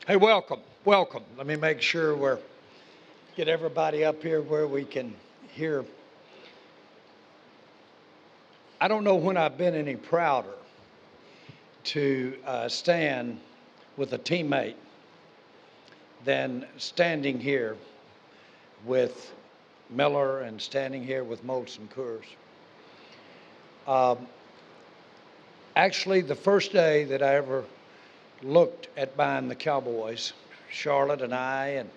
Hey, welcome, welcome. Let me make sure get everybody up here where we can hear. I don't know when I've been any prouder to stand with a teammate than standing here with Miller and standing here with Molson Coors. Actually, the first day that I ever looked at buying the Cowboys, Charlotte and I and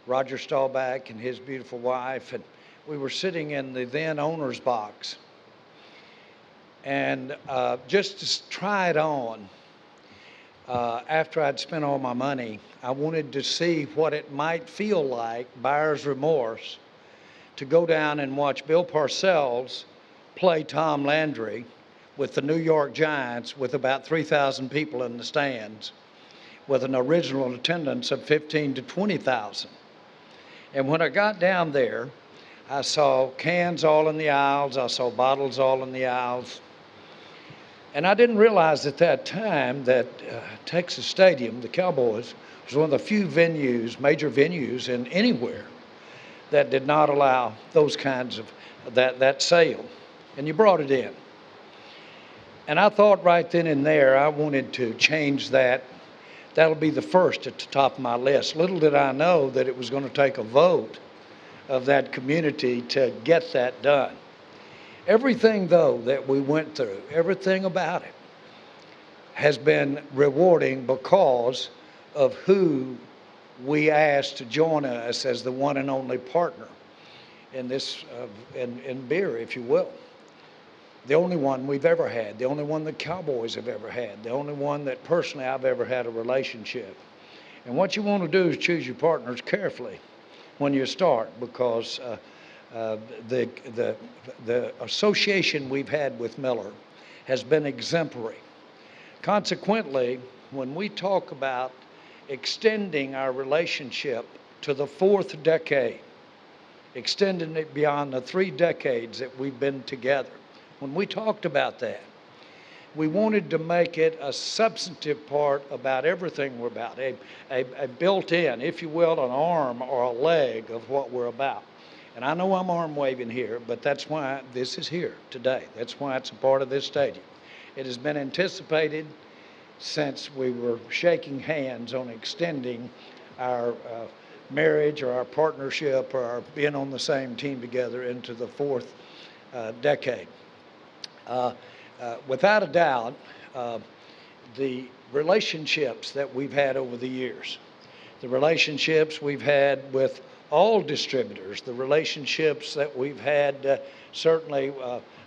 Roger Staubach and his beautiful wife, and we were sitting in the then owner's box. And just to try it on, after I'd spent all my money, I wanted to see what it might feel like, buyer's remorse, to go down and watch Bill Parcells play Tom Landry with the New York Giants with about 3,000 people in the stands with an original attendance of 15 to 20,000. And when I got down there, I saw cans all in the aisles, I saw bottles all in the aisles. And I didn't realize at that time that Texas Stadium, the Cowboys, was one of the few venues, major venues in anywhere that did not allow those kinds of, that sale. And you brought it in. And I thought right then and there, I wanted to change that. That'll be the first at the top of my list. Little did I know that it was going to take a vote of that community to get that done. Everything, though, that we went through, everything about it, has been rewarding because of who we asked to join us as the one and only partner in this, in beer, if you will. The only one we've ever had, the only one the Cowboys have ever had, the only one that personally I've ever had a relationship. And what you want to do is choose your partners carefully when you start, because the association we've had with Miller has been exemplary. Consequently, when we talk about extending our relationship to the fourth decade, extending it beyond the 3 decades that we've been together, when we talked about that, we wanted to make it a substantive part about everything we're about, a built-in, if you will, an arm or a leg of what we're about. And I know I'm arm waving here, but that's why this is here today. That's why it's a part of this stadium. It has been anticipated since we were shaking hands on extending our marriage or our partnership or our being on the same team together into the fourth decade. Without a doubt, the relationships that we've had over the years, the relationships we've had with all distributors, the relationships that we've had certainly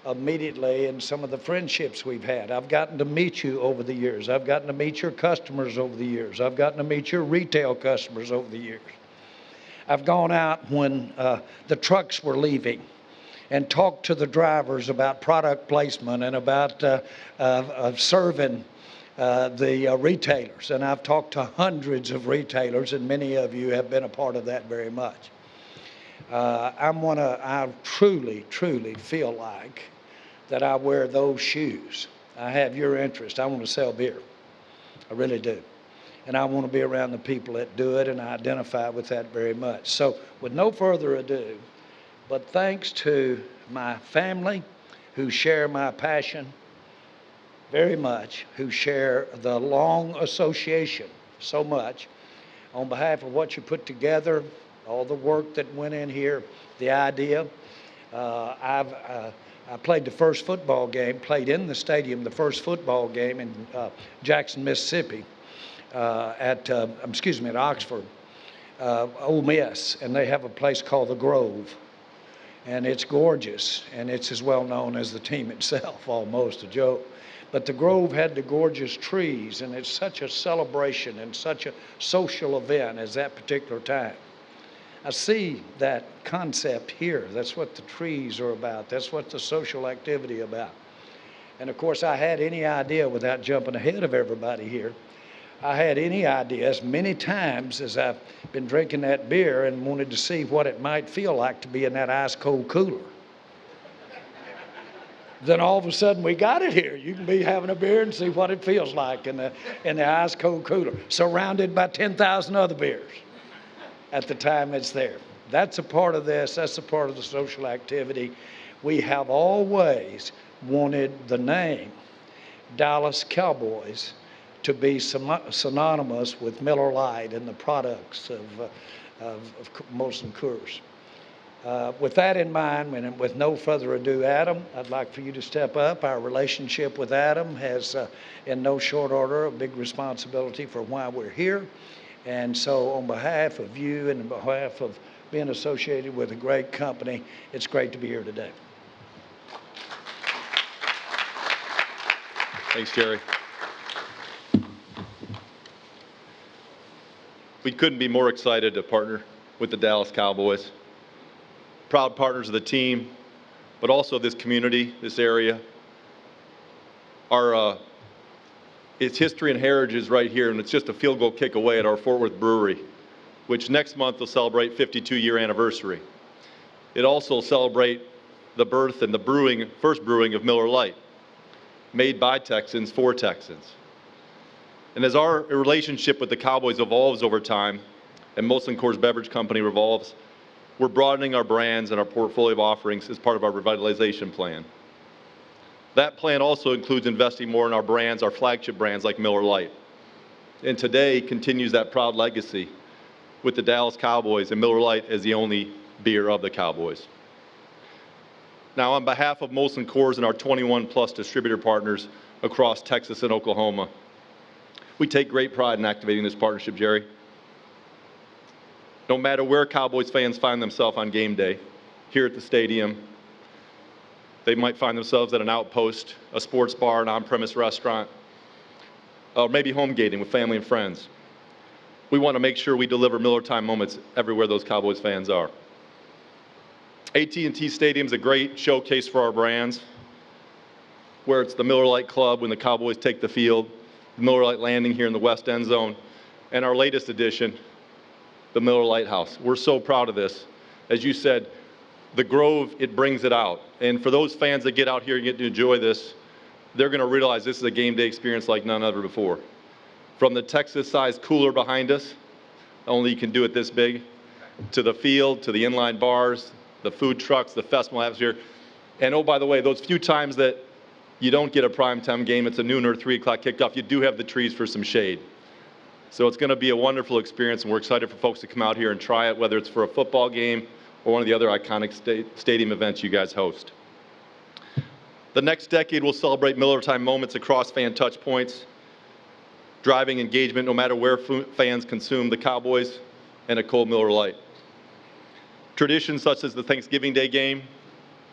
immediately, and some of the friendships we've had. I've gotten to meet you over the years. I've gotten to meet your customers over the years. I've gotten to meet your retail customers over the years. I've gone out when the trucks were leaving and talked to the drivers about product placement and about serving the retailers. And I've talked to hundreds of retailers, and many of you have been a part of that very much. I truly, truly feel like that I wear those shoes. I have your interest. I want to sell beer. I really do. And I want to be around the people that do it, and I identify with that very much. So with no further ado, but thanks to my family who share my passion very much, who share the long association so much, on behalf of what you put together, all the work that went in here, the idea. I played the first football game, played in the stadium, the first football game in Jackson, Mississippi, at Oxford, Ole Miss, and they have a place called the Grove. And it's gorgeous, and it's as well known as the team itself, almost a joke. But the Grove had the gorgeous trees, and it's such a celebration and such a social event as that particular time. I see that concept here. That's what the trees are about. That's what the social activity about. And of course, I had any idea, without jumping ahead of everybody here, I had any idea as many times as I've been drinking that beer and wanted to see what it might feel like to be in that ice cold cooler. Then all of a sudden we got it here. You can be having a beer and see what it feels like in the ice cold cooler, surrounded by 10,000 other beers at the time it's there. That's a part of this. That's a part of the social activity. We have always wanted the name Dallas Cowboys to be synonymous with Miller Lite and the products of Molson Coors. With that in mind, and with no further ado, Adam, I'd like for you to step up. Our relationship with Adam has, in no short order, a big responsibility for why we're here. And so on behalf of you and on behalf of being associated with a great company, it's great to be here today. Thanks, Jerry. We couldn't be more excited to partner with the Dallas Cowboys. Proud partners of the team, but also this community, this area. Its history and heritage is right here, and it's just a field goal kick away at our Fort Worth Brewery, which next month will celebrate 52-year anniversary. It also will celebrate the birth and the first brewing of Miller Lite, made by Texans for Texans. And as our relationship with the Cowboys evolves over time, and Molson Coors Beverage Company revolves, we're broadening our brands and our portfolio of offerings as part of our revitalization plan. That plan also includes investing more in our brands, our flagship brands like Miller Lite. And today continues that proud legacy with the Dallas Cowboys and Miller Lite as the only beer of the Cowboys. Now, on behalf of Molson Coors and our 21+ distributor partners across Texas and Oklahoma, we take great pride in activating this partnership, Jerry. No matter where Cowboys fans find themselves on game day, here at the stadium, they might find themselves at an outpost, a sports bar, an on-premise restaurant, or maybe home gating with family and friends. We want to make sure we deliver Miller Time moments everywhere those Cowboys fans are. AT&T Stadium is a great showcase for our brands, where it's the Miller Lite Club when the Cowboys take the field, the Miller Lite Landing here in the West End Zone, and our latest addition, the Miller Lite House. We're so proud of this. As you said, the Grove, it brings it out. And for those fans that get out here and get to enjoy this, they're going to realize this is a game day experience like none other before. From the Texas-sized cooler behind us, only you can do it this big, to the field, to the inline bars, the food trucks, the festival atmosphere. And oh, by the way, those few times that you don't get a primetime game, it's a noon or 3 o'clock kickoff, you do have the trees for some shade. So it's going to be a wonderful experience, and we're excited for folks to come out here and try it, whether it's for a football game or one of the other iconic stadium events you guys host. The next decade will celebrate Miller Time moments across fan touch points, driving engagement no matter where fans consume the Cowboys and a cold Miller Lite. Traditions such as the Thanksgiving Day game,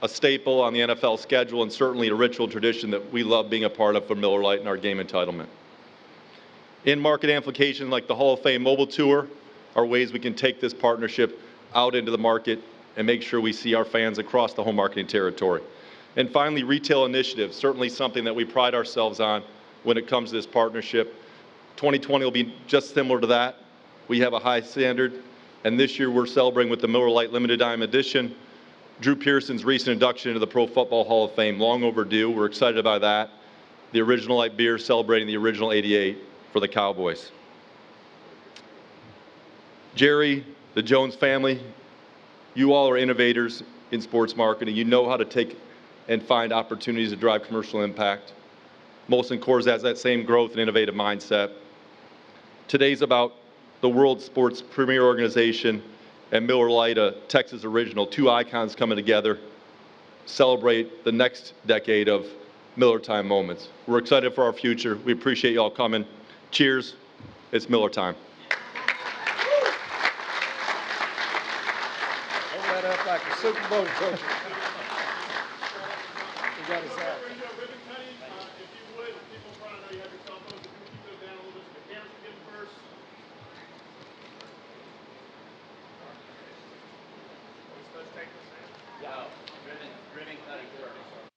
a staple on the NFL schedule, and certainly a ritual tradition that we love being a part of for Miller Lite and our game entitlement. In-market amplification like the Hall of Fame mobile tour are ways we can take this partnership out into the market and make sure we see our fans across the home marketing territory. And finally, retail initiatives, certainly something that we pride ourselves on when it comes to this partnership. 2020 will be just similar to that. We have a high standard, and this year we're celebrating with the Miller Lite Limited Time Edition, Drew Pearson's recent induction into the Pro Football Hall of Fame, long overdue. We're excited about that. The original light beer celebrating the original 88 for the Cowboys. Jerry, the Jones family, you all are innovators in sports marketing. You know how to take and find opportunities to drive commercial impact. Molson Coors has that same growth and innovative mindset. Today's about the world sports premier organization and Miller Lite, a Texas original, two icons coming together, celebrate the next decade of Miller Time moments. We're excited for our future. We appreciate you all coming. Cheers. It's Miller Time. Hold that up like a Super Bowl trophy. You got us out. Ribbon cutting, if you would, people in front, I know you have your cell phones, if you keep those down a little bit, so the cameras can get them first. Are we supposed to take this in? Yeah, ribbon cutting first.